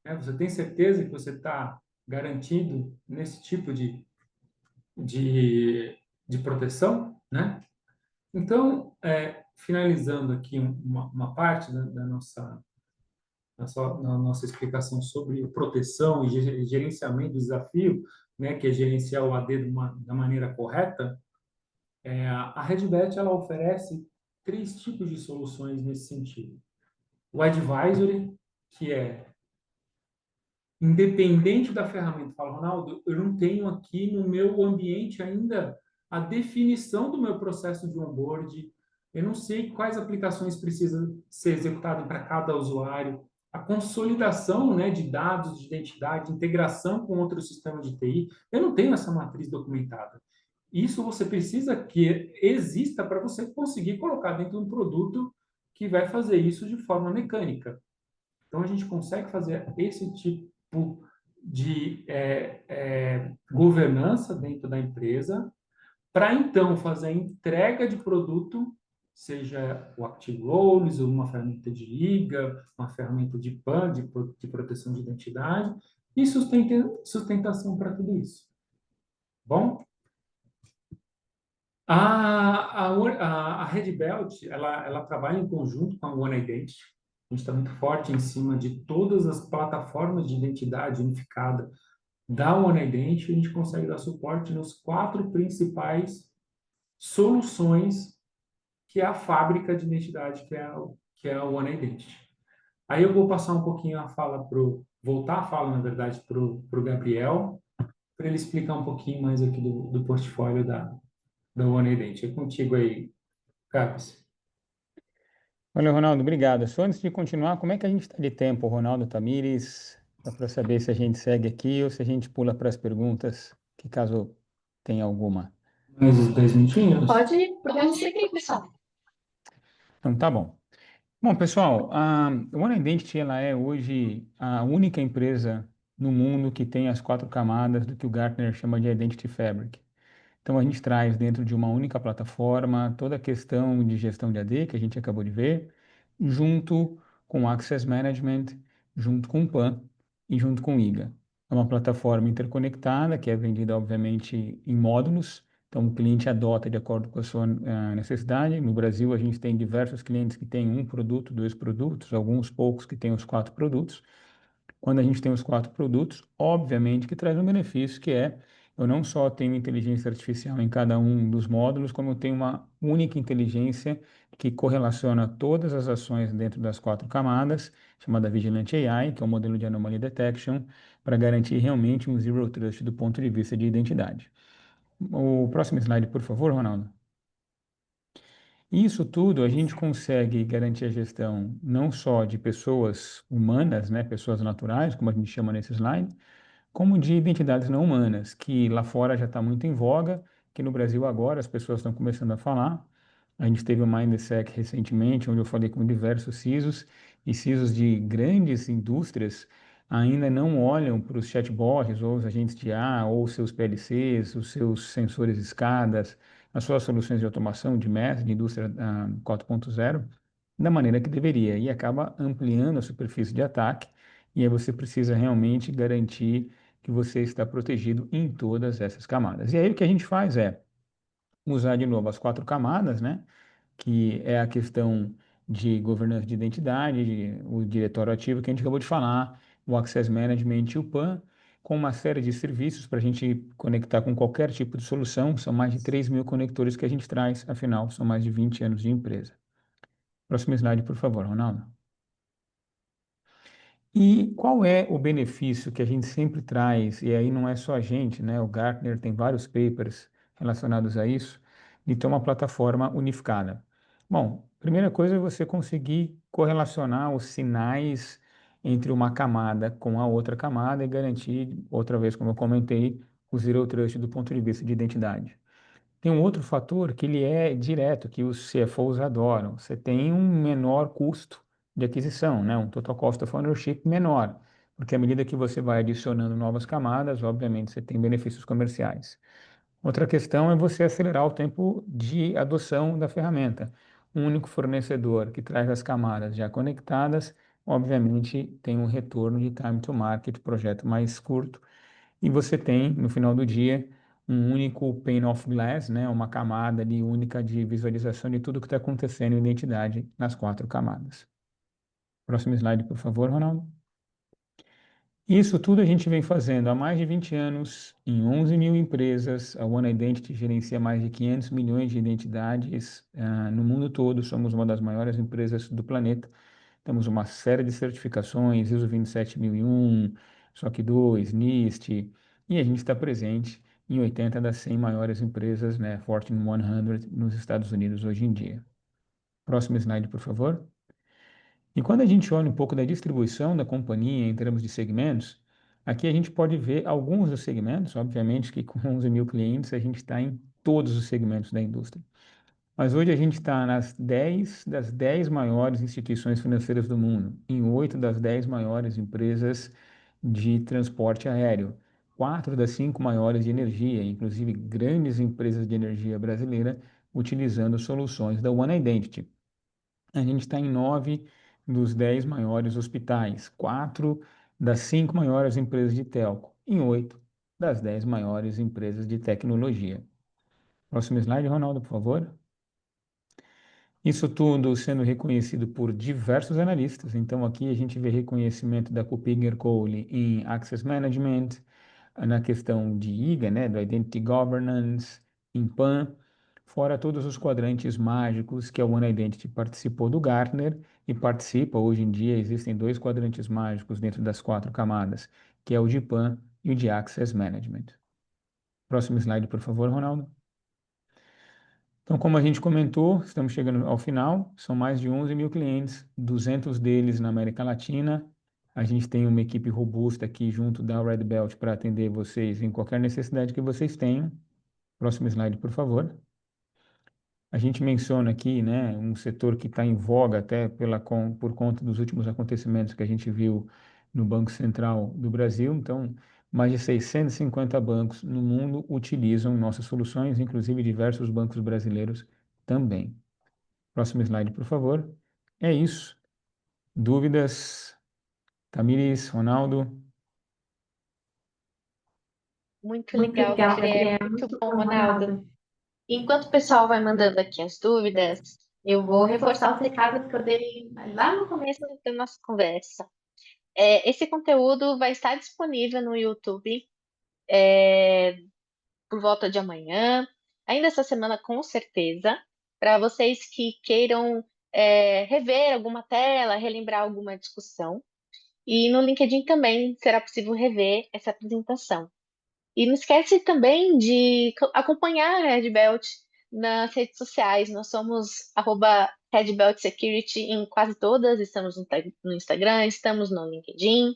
né? Você tem certeza que você está garantido nesse tipo de, de proteção, né? Então, finalizando aqui uma parte da nossa explicação sobre proteção e gerenciamento do desafio, né, que é gerenciar o AD da maneira correta, a Redbet ela oferece três tipos de soluções nesse sentido. O Advisory, que é independente da ferramenta. Fala, Ronaldo, eu não tenho aqui no meu ambiente ainda a definição do meu processo de onboard, eu não sei quais aplicações precisam ser executadas para cada usuário, a consolidação, né, de dados de identidade, integração com outros sistemas de TI, eu não tenho essa matriz documentada. Isso você precisa que exista para você conseguir colocar dentro de um produto que vai fazer isso de forma mecânica. Então, a gente consegue fazer esse tipo de governança dentro da empresa para, então, fazer a entrega de produto, seja o Active Roles, ou uma ferramenta de IGA, uma ferramenta de PAN, de proteção de identidade, e sustentação para tudo isso. Bom? A Red Belt, ela trabalha em conjunto com a One Identity. A gente está muito forte em cima de todas as plataformas de identidade unificada da One Identity. A gente consegue dar suporte nos 4 principais soluções que é a fábrica de identidade, que é a One Identity. Aí eu vou passar um pouquinho a fala voltar a fala, na verdade, para o Gabriel, para ele explicar um pouquinho mais aqui do portfólio da One Identity. É contigo aí, Carlos. Olha, Ronaldo, obrigado. Só antes de continuar, como é que a gente está de tempo, Ronaldo Tamires, para saber se a gente segue aqui ou se a gente pula para as perguntas, que caso tenha alguma. Mais uns 10 minutinhos? Podemos seguir, pessoal. Então, tá bom. Bom, pessoal, a One Identity ela é hoje a única empresa no mundo que tem as 4 camadas do que o Gartner chama de Identity Fabric. Então, a gente traz dentro de uma única plataforma toda a questão de gestão de AD, que a gente acabou de ver, junto com Access Management, junto com o PAN e junto com o IGA. É uma plataforma interconectada, que é vendida, obviamente, em módulos. Então, o cliente adota de acordo com a sua necessidade. No Brasil, a gente tem diversos clientes que têm um produto, 2 produtos, alguns poucos que têm os 4 produtos. Quando a gente tem os 4 produtos, obviamente que traz um benefício que é eu não só tenho inteligência artificial em cada um dos módulos, como eu tenho uma única inteligência que correlaciona todas as ações dentro das 4 camadas, chamada Vigilante AI, que é o modelo de Anomaly Detection, para garantir realmente um Zero Trust do ponto de vista de identidade. O próximo slide, por favor, Ronaldo. Isso tudo a gente consegue garantir a gestão não só de pessoas humanas, né, pessoas naturais, como a gente chama nesse slide, como de identidades não humanas, que lá fora já está muito em voga, que no Brasil agora as pessoas estão começando a falar. A gente teve o Mindsec recentemente, onde eu falei com diversos CISOs, e CISOs de grandes indústrias ainda não olham para os chatbots, ou os agentes de IA, ou os seus PLCs, os seus sensores escadas, as suas soluções de automação, de MES, de indústria 4.0, da maneira que deveria, e acaba ampliando a superfície de ataque, e aí você precisa realmente garantir que você está protegido em todas essas camadas. E aí o que a gente faz é usar de novo as 4 camadas, né? Que é a questão de governança de identidade, o diretório ativo que a gente acabou de falar, o Access Management e o PAN, com uma série de serviços para a gente conectar com qualquer tipo de solução. São mais de 3.000 conectores que a gente traz, afinal, são mais de 20 anos de empresa. Próximo slide, por favor, Ronaldo. E qual é o benefício que a gente sempre traz, e aí não é só a gente, né? O Gartner tem vários papers relacionados a isso, de ter uma plataforma unificada. Bom, primeira coisa é você conseguir correlacionar os sinais entre uma camada com a outra camada e garantir, outra vez, como eu comentei, o Zero Trust do ponto de vista de identidade. Tem um outro fator que ele é direto, que os CFOs adoram. Você tem um menor custo de aquisição, né? Um total cost of ownership menor, porque à medida que você vai adicionando novas camadas, obviamente você tem benefícios comerciais. Outra questão é você acelerar o tempo de adoção da ferramenta. Um único fornecedor que traz as camadas já conectadas, obviamente tem um retorno de time to market, projeto mais curto, e você tem, no final do dia, um único pane of glass, né, uma camada ali única de visualização de tudo que está acontecendo em identidade nas 4 camadas. Próximo slide, por favor, Ronaldo. Isso tudo a gente vem fazendo há mais de 20 anos, em 11.000 empresas. A One Identity gerencia mais de 500 milhões de identidades no mundo todo. Somos uma das maiores empresas do planeta. Temos uma série de certificações, ISO 27001, SOC 2, NIST, e a gente está presente em 80 das 100 maiores empresas, né, Fortune 100 nos Estados Unidos hoje em dia. Próximo slide, por favor. E quando a gente olha um pouco da distribuição da companhia em termos de segmentos, aqui a gente pode ver alguns dos segmentos, obviamente que com 11.000 clientes a gente está em todos os segmentos da indústria. Mas hoje a gente está nas 10 das 10 maiores instituições financeiras do mundo, em 8 das 10 maiores empresas de transporte aéreo, 4 das 5 maiores de energia, inclusive grandes empresas de energia brasileira utilizando soluções da One Identity. A gente está em 9 dos 10 maiores hospitais, 4 das 5 maiores empresas de telco, em 8 das 10 maiores empresas de tecnologia. Próximo slide, Ronaldo, por favor. Isso tudo sendo reconhecido por diversos analistas. Então, aqui a gente vê reconhecimento da Kuppinger-Cole em Access Management, na questão de IGA, né, do Identity Governance, em PAN, fora todos os quadrantes mágicos que a One Identity participou do Gartner e participa. Hoje em dia existem 2 quadrantes mágicos dentro das 4 camadas, que é o de PAN e o de Access Management. Próximo slide, por favor, Ronaldo. Então, como a gente comentou, estamos chegando ao final, são mais de 11.000 clientes, 200 deles na América Latina. A gente tem uma equipe robusta aqui junto da Red Belt para atender vocês em qualquer necessidade que vocês tenham. Próximo slide, por favor. A gente menciona aqui, né, um setor que está em voga até por conta dos últimos acontecimentos que a gente viu no Banco Central do Brasil. Então, mais de 650 bancos no mundo utilizam nossas soluções, inclusive diversos bancos brasileiros também. Próximo slide, por favor. É isso. Dúvidas? Tamires, Ronaldo? Muito Muito legal, legal, Gabriel. Gabriel. Muito Muito bom, bom, Ronaldo. Ronaldo. Enquanto o pessoal vai mandando aqui as dúvidas, eu vou reforçar os recados que eu dei lá no começo da nossa conversa. Esse conteúdo vai estar disponível no YouTube por volta de amanhã, ainda essa semana com certeza, para vocês que queiram rever alguma tela, relembrar alguma discussão. E no LinkedIn também será possível rever essa apresentação. E não esquece também de acompanhar a Red Belt nas redes sociais. Nós somos Red Belt Security em quase todas. Estamos no Instagram, estamos no LinkedIn,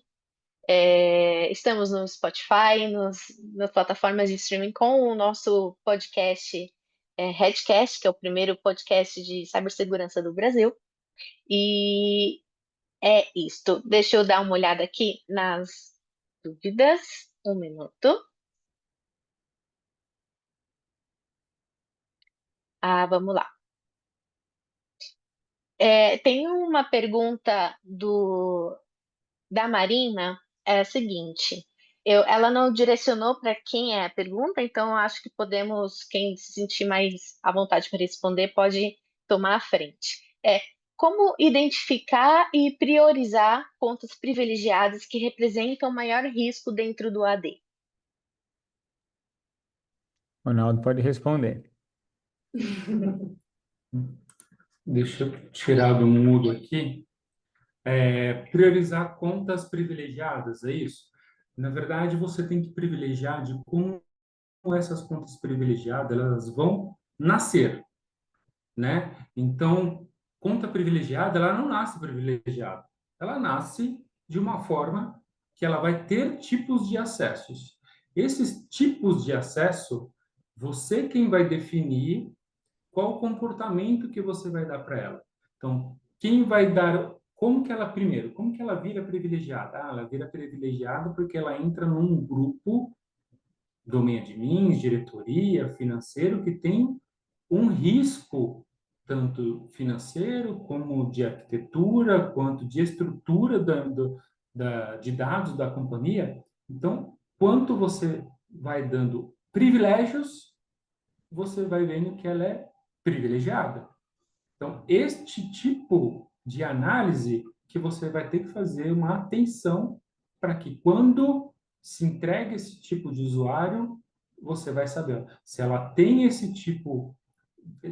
estamos no Spotify, nas plataformas de streaming com o nosso podcast Redcast, que é o primeiro podcast de cibersegurança do Brasil. E é isto. Deixa eu dar uma olhada aqui nas dúvidas. Um minuto. Vamos lá. Tem uma pergunta da Marina, é a seguinte. Ela não direcionou para quem é a pergunta, então eu acho que podemos, quem se sentir mais à vontade para responder, pode tomar a frente. Como identificar e priorizar contas privilegiadas que representam maior risco dentro do AD? Ronaldo pode responder. Deixa eu tirar do mudo aqui. Priorizar contas privilegiadas, é isso? Na verdade, você tem que privilegiar de como essas contas privilegiadas elas vão nascer, né? Então, conta privilegiada, ela não nasce privilegiada. Ela nasce de uma forma que ela vai ter tipos de acessos. Esses tipos de acesso, você quem vai definir qual o comportamento que você vai dar para ela. Então, quem vai dar, como que ela primeiro, como que ela vira privilegiada? Ela vira privilegiada porque ela entra num grupo domain admins, diretoria, financeiro que tem um risco tanto financeiro como de arquitetura, quanto de estrutura de dados da companhia. Então, quanto você vai dando privilégios, você vai vendo que ela é privilegiada. Então, este tipo de análise que você vai ter que fazer uma atenção para que quando se entrega esse tipo de usuário, você vai saber se ela tem esse tipo,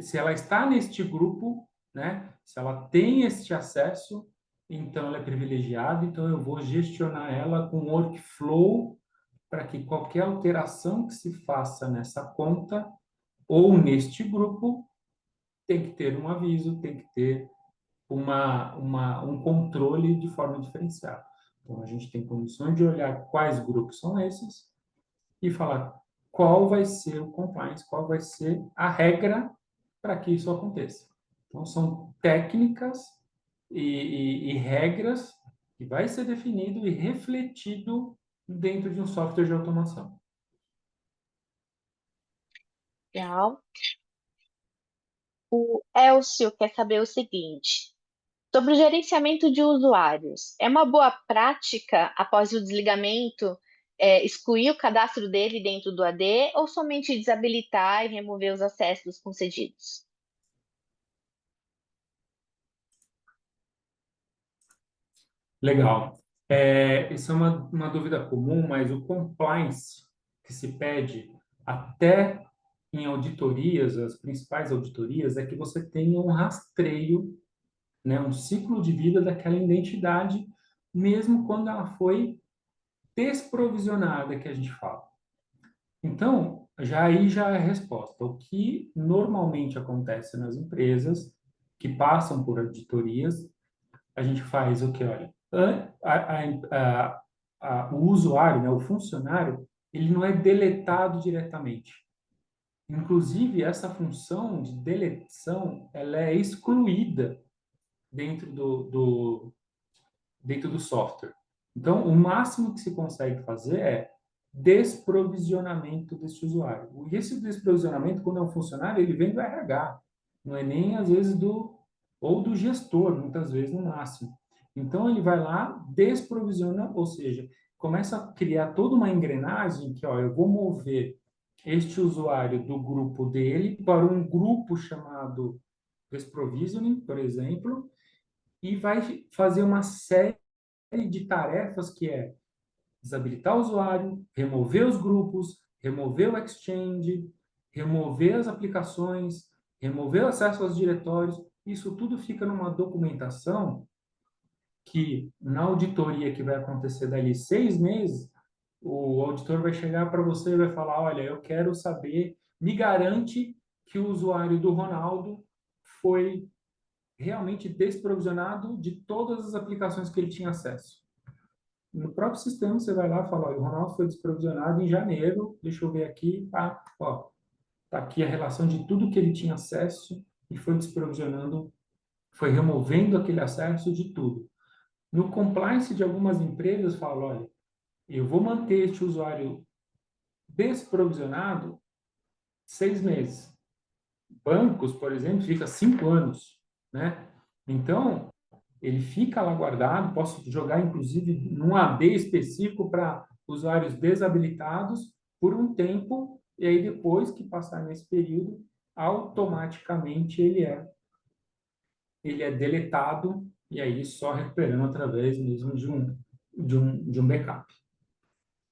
se ela está neste grupo, né? Se ela tem este acesso, então ela é privilegiada, então eu vou gestionar ela com workflow para que qualquer alteração que se faça nessa conta ou neste grupo tem que ter um aviso, tem que ter um controle de forma diferenciada. Então, a gente tem condições de olhar quais grupos são esses e falar qual vai ser o compliance, qual vai ser a regra para que isso aconteça. Então, são técnicas e regras que vai ser definido e refletido dentro de um software de automação. Legal. O Elcio quer saber o seguinte: sobre o gerenciamento de usuários, é uma boa prática, após o desligamento, excluir o cadastro dele dentro do AD ou somente desabilitar e remover os acessos concedidos? Legal. Isso é uma dúvida comum, mas o compliance que se pede até em auditorias, as principais auditorias, é que você tenha um rastreio, né, um ciclo de vida daquela identidade, mesmo quando ela foi desprovisionada, que a gente fala. Então, já é a resposta. O que normalmente acontece nas empresas que passam por auditorias, a gente faz o que, olha, o usuário, né, o funcionário, ele não é deletado diretamente. Inclusive, essa função de deleção, ela é excluída dentro dentro do software. Então, o máximo que se consegue fazer é desprovisionamento desse usuário. E esse desprovisionamento, quando é um funcionário, ele vem do RH, não é nem às vezes ou do gestor, muitas vezes no máximo. Então ele vai lá, desprovisiona, ou seja, começa a criar toda uma engrenagem que, ó, eu vou mover este usuário do grupo dele para um grupo chamado desprovisioning, por exemplo, e vai fazer uma série de tarefas que é desabilitar o usuário, remover os grupos, remover o Exchange, remover as aplicações, remover o acesso aos diretórios. Isso tudo fica numa documentação que, na auditoria que vai acontecer dali 6 meses, o auditor vai chegar para você e vai falar: olha, eu quero saber, me garante que o usuário do Ronaldo foi realmente desprovisionado de todas as aplicações que ele tinha acesso. No próprio sistema, você vai lá e fala: olha, o Ronaldo foi desprovisionado em janeiro, deixa eu ver aqui, ó, tá aqui a relação de tudo que ele tinha acesso e foi desprovisionando, foi removendo aquele acesso de tudo. No compliance de algumas empresas, fala: olha, eu vou manter este usuário desprovisionado 6 meses. Bancos, por exemplo, fica 5 anos, né? Então, ele fica lá guardado, posso jogar, inclusive, num AD específico para usuários desabilitados por um tempo, e aí depois que passar nesse período, automaticamente ele é deletado, e aí só recuperando através mesmo de um backup.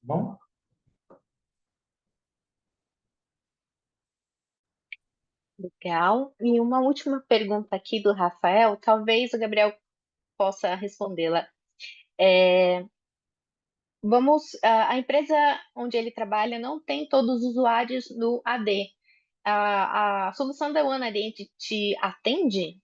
Bom? Legal. E uma última pergunta aqui do Rafael, talvez o Gabriel possa respondê-la. É, a empresa onde ele trabalha não tem todos os usuários no AD. A solução da One Identity atende?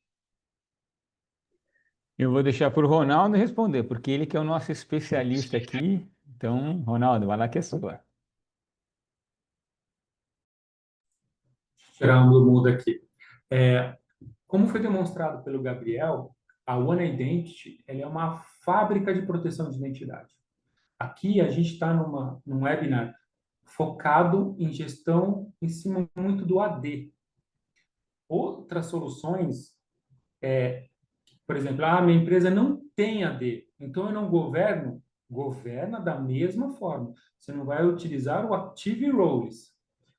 Eu vou deixar para o Ronaldo responder, porque ele que é o nosso especialista aqui. Então, Ronaldo, vai lá que é sua. Tirar um do mudo aqui. Como foi demonstrado pelo Gabriel, a One Identity ela é uma fábrica de proteção de identidade. Aqui a gente está num webinar focado em gestão em cima muito do AD. Outras soluções, por exemplo, minha empresa não tem AD, então eu não governo. Governa da mesma forma. Você não vai utilizar o Active Roles,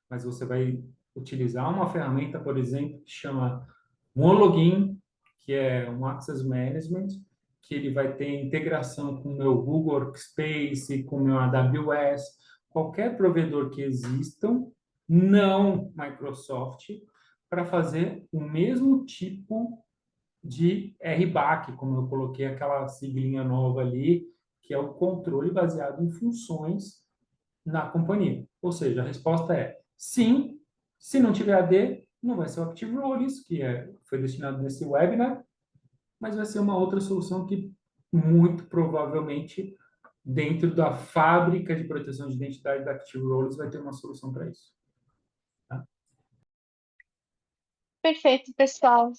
mas você vai utilizar uma ferramenta, por exemplo, que chama OneLogin, que é um Access Management, que ele vai ter integração com o meu Google Workspace, com o meu AWS, qualquer provedor que existam, não Microsoft, para fazer o mesmo tipo de RBAC, como eu coloquei aquela siglinha nova ali, que é o controle baseado em funções na companhia. Ou seja, a resposta é sim. Se não tiver AD, não vai ser o Active Roles, que foi destinado nesse webinar, mas vai ser uma outra solução que, muito provavelmente, dentro da fábrica de proteção de identidade da Active Roles, vai ter uma solução para isso. Tá? Perfeito, pessoal.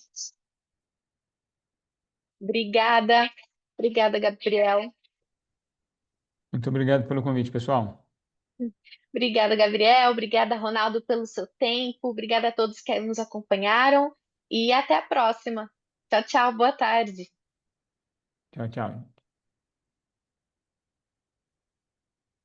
Obrigada. Obrigada, Gabriel. Muito obrigado pelo convite, pessoal. Obrigada, Gabriel. Obrigada, Ronaldo, pelo seu tempo. Obrigada a todos que nos acompanharam. E até a próxima. Tchau, tchau. Boa tarde. Tchau, tchau.